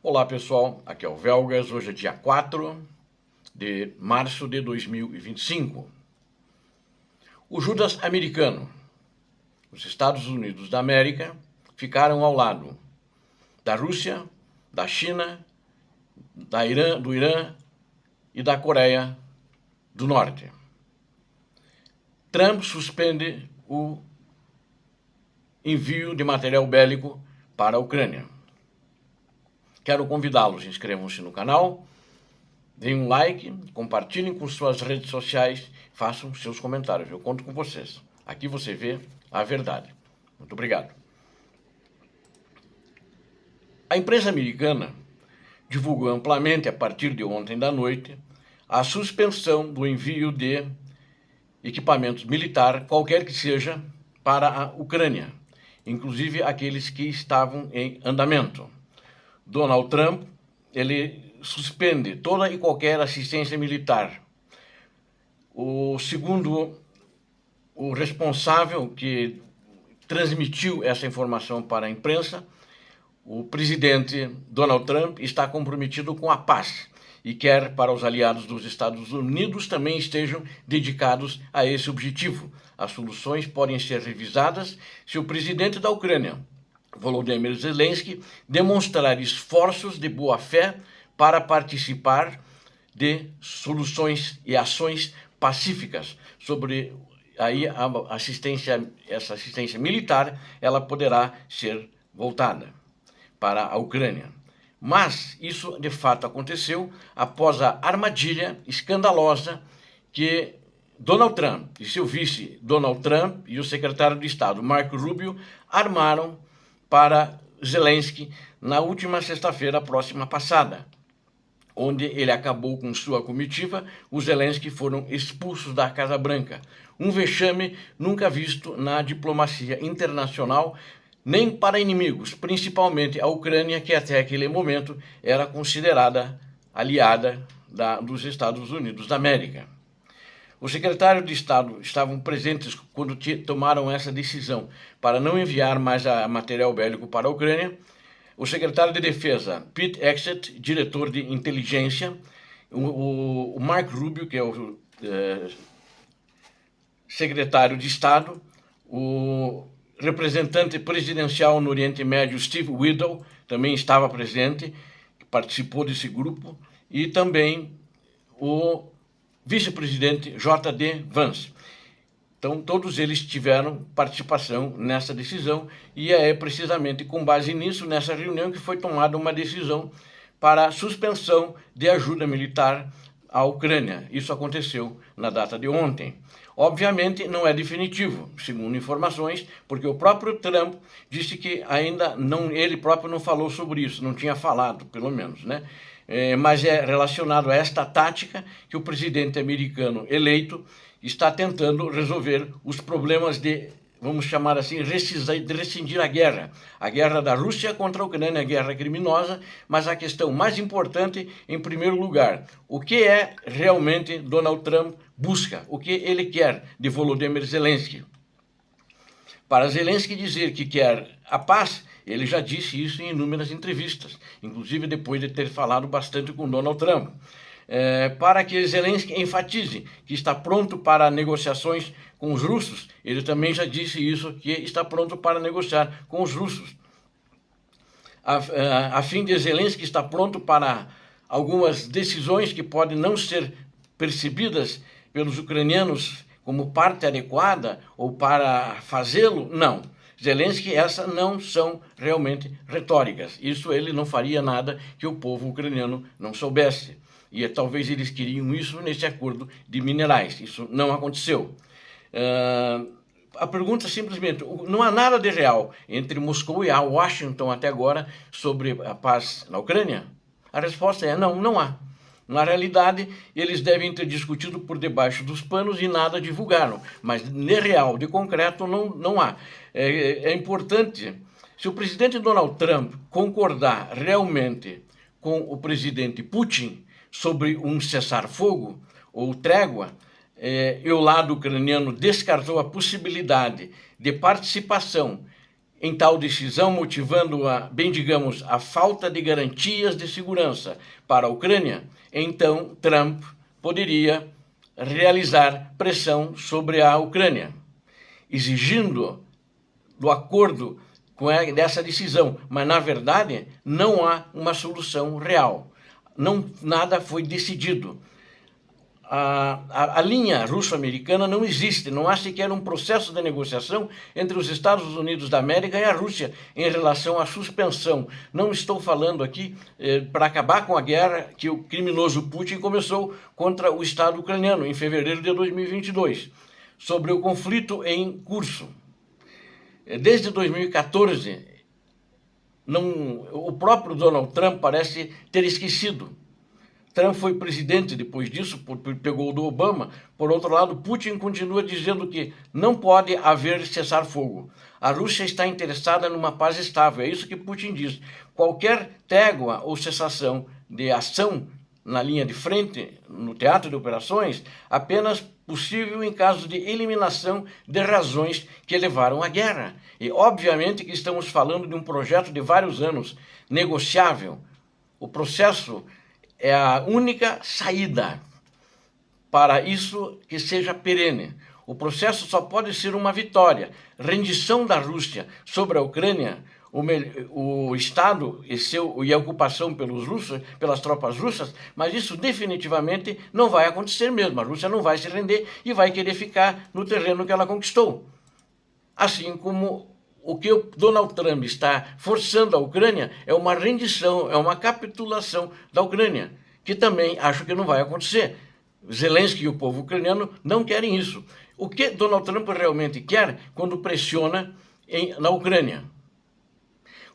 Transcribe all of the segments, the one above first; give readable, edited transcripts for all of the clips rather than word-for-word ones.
Olá pessoal, aqui é o Velgas, hoje é dia 4 de março de 2025. O Judas americano, os Estados Unidos da América, ficaram ao lado da Rússia, da China, do Irã e da Coreia do Norte. Trump suspende o envio de material bélico para a Ucrânia. Quero convidá-los, inscrevam-se no canal, deem um like, compartilhem com suas redes sociais, façam seus comentários, eu conto com vocês. Aqui você vê a verdade. Muito obrigado. A imprensa americana divulgou amplamente, a partir de ontem da noite, a suspensão do envio de equipamentos militares, qualquer que seja, para a Ucrânia, inclusive aqueles que estavam em andamento. Donald Trump, ele suspende toda e qualquer assistência militar. Segundo o responsável que transmitiu essa informação para a imprensa, o presidente Donald Trump está comprometido com a paz e quer para os aliados dos Estados Unidos também estejam dedicados a esse objetivo. As soluções podem ser revisadas se o presidente da Ucrânia, Volodymyr Zelensky, demonstrar esforços de boa-fé para participar de soluções e ações pacíficas. Sobre aí essa assistência militar, ela poderá ser voltada para a Ucrânia. Mas isso de fato aconteceu após a armadilha escandalosa que Donald Trump e seu vice Donald Trump e o secretário de Estado Marco Rubio armaram para Zelensky na última sexta-feira próxima passada, onde ele acabou com sua comitiva. Os Zelensky foram expulsos da Casa Branca. Um vexame nunca visto na diplomacia internacional, nem para inimigos, principalmente a Ucrânia, que até aquele momento era considerada aliada dos Estados Unidos da América. O secretário de Estado estavam presentes quando tomaram essa decisão para não enviar mais material bélico para a Ucrânia. O secretário de Defesa, Pete Hegseth, diretor de inteligência, o Marco Rubio, que é o secretário de Estado, o representante presidencial no Oriente Médio, Steve Witkoff, também estava presente, participou desse grupo, e também o vice-presidente J.D. Vance. Então, todos eles tiveram participação nessa decisão e é precisamente com base nisso, nessa reunião, que foi tomada uma decisão para a suspensão de ajuda militar à Ucrânia. Isso aconteceu na data de ontem. Obviamente, não é definitivo, segundo informações, porque o próprio Trump disse que ainda não, ele próprio não falou sobre isso, não tinha falado, pelo menos, né? Mas é relacionado a esta tática que o presidente americano eleito está tentando resolver os problemas de, vamos chamar assim, rescindir a guerra da Rússia contra a Ucrânia, a guerra criminosa, mas a questão mais importante, em primeiro lugar, o que é realmente Donald Trump busca, o que ele quer de Volodymyr Zelensky. Para Zelensky dizer que quer a paz, ele já disse isso em inúmeras entrevistas, inclusive depois de ter falado bastante com Donald Trump. Para que Zelensky enfatize que está pronto para negociações com os russos, ele também já disse isso, que está pronto para negociar com os russos. A fim de Zelensky estar pronto para algumas decisões que podem não ser percebidas pelos ucranianos como parte adequada ou para fazê-lo, não. Zelensky, essas não são realmente retóricas. Isso ele não faria nada que o povo ucraniano não soubesse. E talvez eles queriam isso nesse acordo de minerais. Isso não aconteceu. A pergunta simplesmente, não há nada de real entre Moscou e Washington até agora sobre a paz na Ucrânia? A resposta é não, não há. Na realidade, eles devem ter discutido por debaixo dos panos e nada divulgaram. Mas de real, de concreto, não há. É importante, se o presidente Donald Trump concordar realmente com o presidente Putin sobre um cessar-fogo ou trégua, e o lado ucraniano descartou a possibilidade de participação em tal decisão, motivando bem digamos, a falta de garantias de segurança para a Ucrânia, então Trump poderia realizar pressão sobre a Ucrânia, exigindo do acordo com essa decisão, mas na verdade não há uma solução real. Nada foi decidido. A linha russo-americana não existe, não há sequer um processo de negociação entre os Estados Unidos da América e a Rússia em relação à suspensão. Não estou falando aqui para acabar com a guerra que o criminoso Putin começou contra o Estado ucraniano em fevereiro de 2022, sobre o conflito em curso. Desde 2014, o próprio Donald Trump parece ter esquecido. Trump foi presidente depois disso, pegou do Obama. Por outro lado, Putin continua dizendo que não pode haver cessar-fogo. A Rússia está interessada numa paz estável, é isso que Putin diz. Qualquer trégua ou cessação de ação na linha de frente, no teatro de operações, apenas possível em caso de eliminação de razões que levaram à guerra. E obviamente que estamos falando de um projeto de vários anos, negociável. O processo é a única saída para isso que seja perene. O processo só pode ser uma vitória. Rendição da Rússia sobre a Ucrânia, o Estado e a ocupação pelos russos, pelas tropas russas, mas isso definitivamente não vai acontecer mesmo. A Rússia não vai se render e vai querer ficar no terreno que ela conquistou. Assim como o que o Donald Trump está forçando a Ucrânia é uma rendição, é uma capitulação da Ucrânia, que também acho que não vai acontecer. Zelensky e o povo ucraniano não querem isso. O que Donald Trump realmente quer quando pressiona na Ucrânia?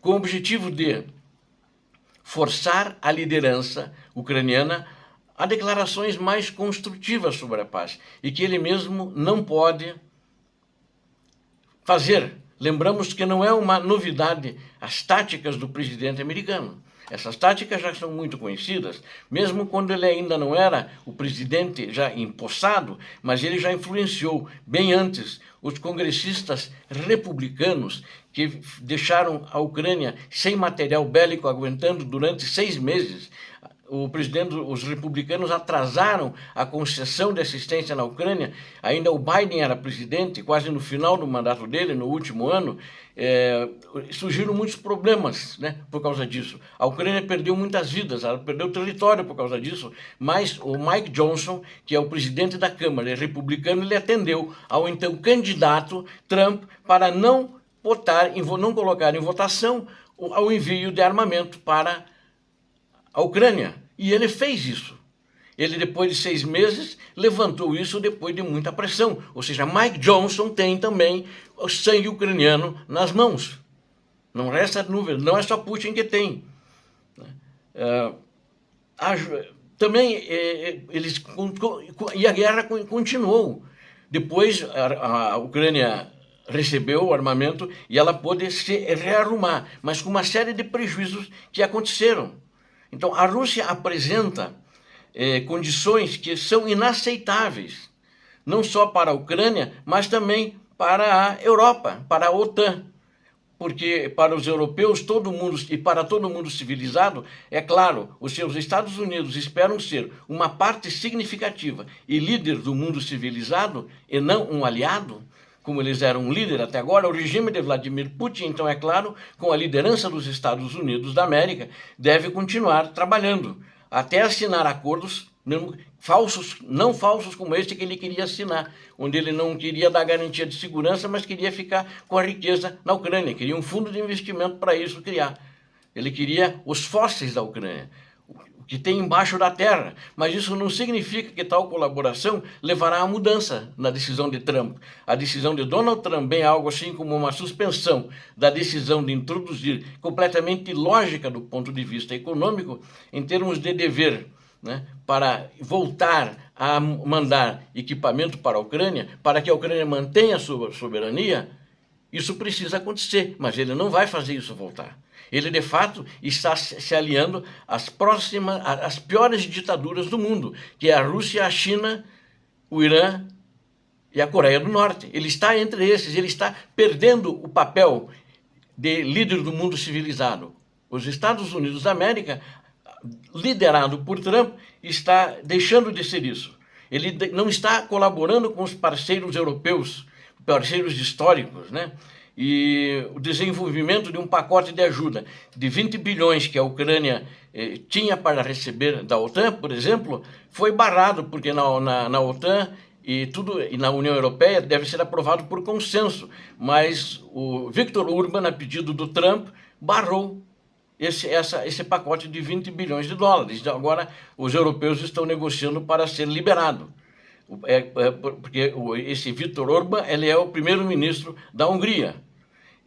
Com o objetivo de forçar a liderança ucraniana a declarações mais construtivas sobre a paz, e que ele mesmo não pode fazer. Lembramos que não é uma novidade as táticas do presidente americano. Essas táticas já são muito conhecidas, mesmo quando ele ainda não era o presidente já empossado, mas ele já influenciou bem antes os congressistas republicanos que deixaram a Ucrânia sem material bélico, aguentando durante 6 meses. Os republicanos atrasaram a concessão de assistência na Ucrânia. Ainda o Biden era presidente, quase no final do mandato dele, no último ano. Surgiram muitos problemas, né, por causa disso. A Ucrânia perdeu muitas vidas, ela perdeu território por causa disso, mas o Mike Johnson, que é o presidente da Câmara, é republicano, ele atendeu ao então candidato Trump para não colocar em votação o envio de armamento para a Ucrânia. E ele fez isso. Ele, depois de 6 meses, levantou isso depois de muita pressão. Ou seja, Mike Johnson tem também o sangue ucraniano nas mãos. Não resta dúvida, não é só Putin que tem. Também e a guerra continuou. Depois a Ucrânia recebeu o armamento e ela pôde se rearrumar, mas com uma série de prejuízos que aconteceram. Então, a Rússia apresenta condições que são inaceitáveis, não só para a Ucrânia, mas também para a Europa, para a OTAN. Porque para os europeus e para todo mundo civilizado, é claro, os seus Estados Unidos esperam ser uma parte significativa e líder do mundo civilizado e não um aliado, como eles eram um líder até agora. O regime de Vladimir Putin, então, é claro, com a liderança dos Estados Unidos da América, deve continuar trabalhando, até assinar acordos mesmo não falsos como este que ele queria assinar, onde ele não queria dar garantia de segurança, mas queria ficar com a riqueza na Ucrânia, queria um fundo de investimento para isso criar. Ele queria os fósseis da Ucrânia, o que tem embaixo da terra, mas isso não significa que tal colaboração levará à mudança na decisão de Trump. A decisão de Donald Trump é algo assim como uma suspensão da decisão de introduzir, completamente ilógica do ponto de vista econômico, em termos de dever, né, para voltar a mandar equipamento para a Ucrânia, para que a Ucrânia mantenha a sua soberania. Isso precisa acontecer, mas ele não vai fazer isso voltar. Ele, de fato, está se aliando às piores ditaduras do mundo, que é a Rússia, a China, o Irã e a Coreia do Norte. Ele está entre esses, ele está perdendo o papel de líder do mundo civilizado. Os Estados Unidos da América, liderado por Trump, está deixando de ser isso. Ele não está colaborando com os parceiros europeus, parceiros históricos, né? E o desenvolvimento de um pacote de ajuda de 20 bilhões que a Ucrânia tinha para receber da OTAN, por exemplo, foi barrado, porque na OTAN e na União Europeia deve ser aprovado por consenso, mas o Viktor Orbán, a pedido do Trump, barrou esse pacote de 20 bilhões de dólares. Então, agora os europeus estão negociando para ser liberado. Porque esse Viktor Orbán, ele é o primeiro-ministro da Hungria.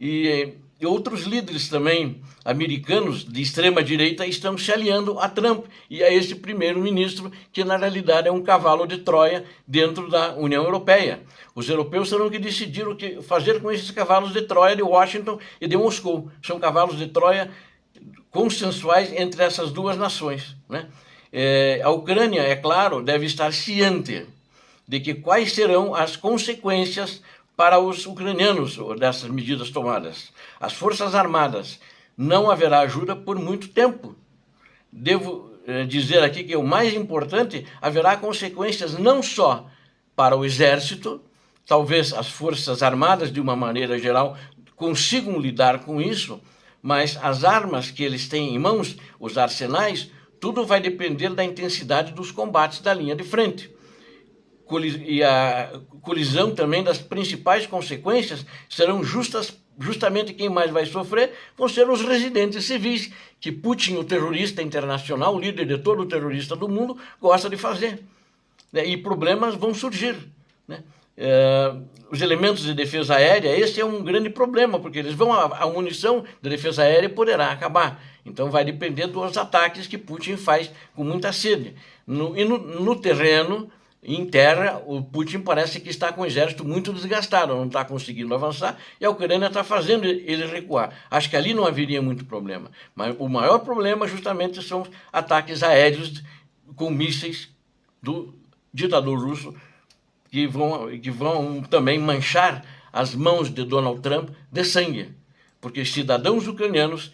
E outros líderes também americanos de extrema-direita estão se aliando a Trump e a esse primeiro-ministro, que na realidade é um cavalo de Troia dentro da União Europeia. Os europeus terão que decidir o que fazer com esses cavalos de Troia de Washington e de Moscou. São cavalos de Troia consensuais entre essas duas nações, né? A Ucrânia, é claro, deve estar ciente de que quais serão as consequências para os ucranianos dessas medidas tomadas. As Forças Armadas, não haverá ajuda por muito tempo. Devo dizer aqui que o mais importante, haverá consequências não só para o Exército, talvez as Forças Armadas, de uma maneira geral, consigam lidar com isso, mas as armas que eles têm em mãos, os arsenais, tudo vai depender da intensidade dos combates da linha de frente. E a colisão também das principais consequências serão justamente quem mais vai sofrer vão ser os residentes civis, que Putin, o terrorista internacional, o líder de todo o terrorista do mundo, gosta de fazer. E problemas vão surgir, né? Os elementos de defesa aérea, esse é um grande problema, porque a munição de defesa aérea poderá acabar. Então vai depender dos ataques que Putin faz com muita sede. No terreno, em terra, o Putin parece que está com o exército muito desgastado, não está conseguindo avançar, e a Ucrânia está fazendo ele recuar. Acho que ali não haveria muito problema. Mas o maior problema justamente são os ataques aéreos com mísseis do ditador russo, que vão também manchar as mãos de Donald Trump de sangue, porque cidadãos ucranianos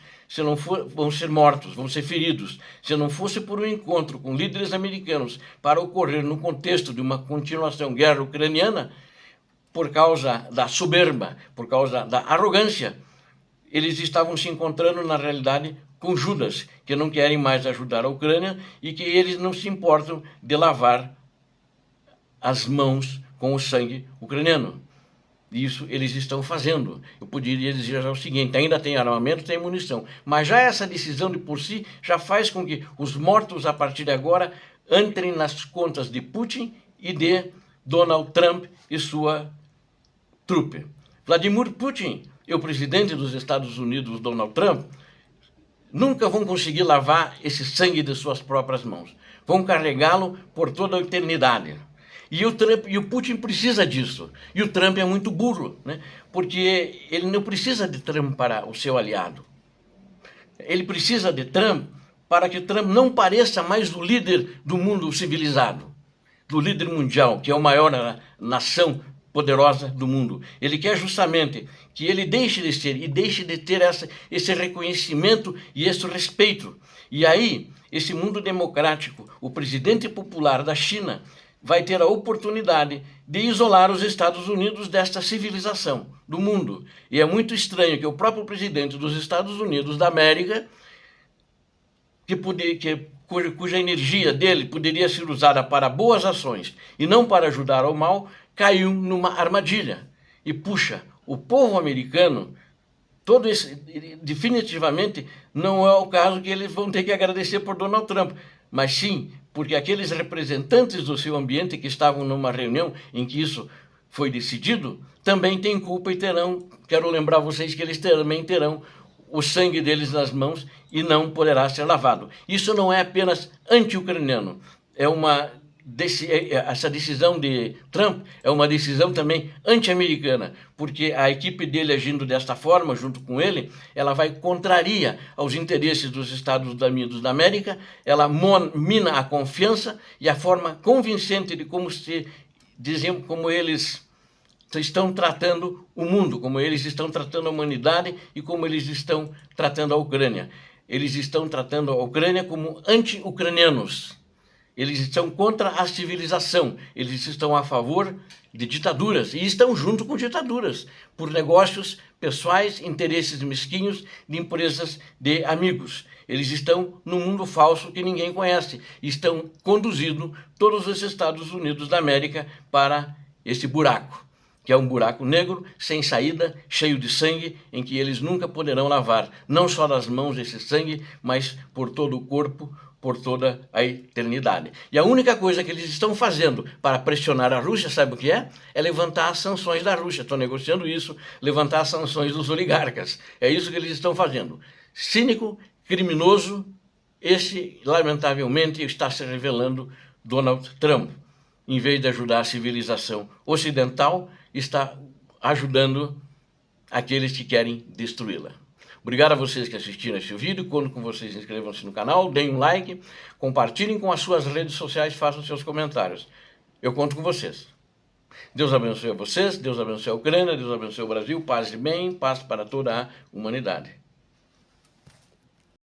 vão ser mortos, vão ser feridos. Se não fosse por um encontro com líderes americanos para ocorrer no contexto de uma continuação guerra ucraniana, por causa da soberba, por causa da arrogância, eles estavam se encontrando na realidade com Judas, que não querem mais ajudar a Ucrânia e que eles não se importam de lavar as mãos com o sangue ucraniano. Isso eles estão fazendo. Eu poderia dizer já o seguinte: ainda tem armamento, tem munição, mas já essa decisão de por si já faz com que os mortos a partir de agora entrem nas contas de Putin e de Donald Trump e sua trupe. Vladimir Putin e o presidente dos Estados Unidos, Donald Trump, nunca vão conseguir lavar esse sangue de suas próprias mãos. Vão carregá-lo por toda a eternidade. E o Putin precisa disso. E o Trump é muito burro, né? Porque ele não precisa de Trump para o seu aliado. Ele precisa de Trump para que Trump não pareça mais o líder do mundo civilizado, do líder mundial, que é a maior nação poderosa do mundo. Ele quer justamente que ele deixe de ser e deixe de ter esse reconhecimento e esse respeito. E aí, esse mundo democrático, o presidente popular da China, vai ter a oportunidade de isolar os Estados Unidos desta civilização do mundo. E é muito estranho que o próprio presidente dos Estados Unidos da América, cuja energia dele poderia ser usada para boas ações e não para ajudar ao mal, caiu numa armadilha. E puxa, o povo americano, definitivamente não é o caso que eles vão ter que agradecer por Donald Trump, mas sim porque aqueles representantes do seu ambiente que estavam numa reunião em que isso foi decidido, também têm culpa e quero lembrar vocês que eles também terão o sangue deles nas mãos e não poderá ser lavado. Isso não é apenas anti-ucraniano, essa decisão de Trump é uma decisão também anti-americana, porque a equipe dele agindo desta forma, junto com ele, ela contraria aos interesses dos Estados Unidos da América, ela mina a confiança e a forma convincente de como eles estão tratando o mundo, como eles estão tratando a humanidade e como eles estão tratando a Ucrânia. Eles estão tratando a Ucrânia como anti-ucranianos. Eles estão contra a civilização, eles estão a favor de ditaduras e estão junto com ditaduras, por negócios pessoais, interesses mesquinhos de empresas de amigos. Eles estão no mundo falso que ninguém conhece e estão conduzindo todos os Estados Unidos da América para esse buraco, que é um buraco negro, sem saída, cheio de sangue, em que eles nunca poderão lavar, não só das mãos esse sangue, mas por todo o corpo, por toda a eternidade. E a única coisa que eles estão fazendo para pressionar a Rússia, sabe o que é? É levantar as sanções da Rússia. Estão negociando isso, levantar as sanções dos oligarcas. É isso que eles estão fazendo. Cínico, criminoso, esse, lamentavelmente, está se revelando Donald Trump. Em vez de ajudar a civilização ocidental, está ajudando aqueles que querem destruí-la. Obrigado a vocês que assistiram esse vídeo, conto com vocês, inscrevam-se no canal, deem um like, compartilhem com as suas redes sociais, façam seus comentários. Eu conto com vocês. Deus abençoe a vocês, Deus abençoe a Ucrânia, Deus abençoe o Brasil, paz e bem, paz para toda a humanidade.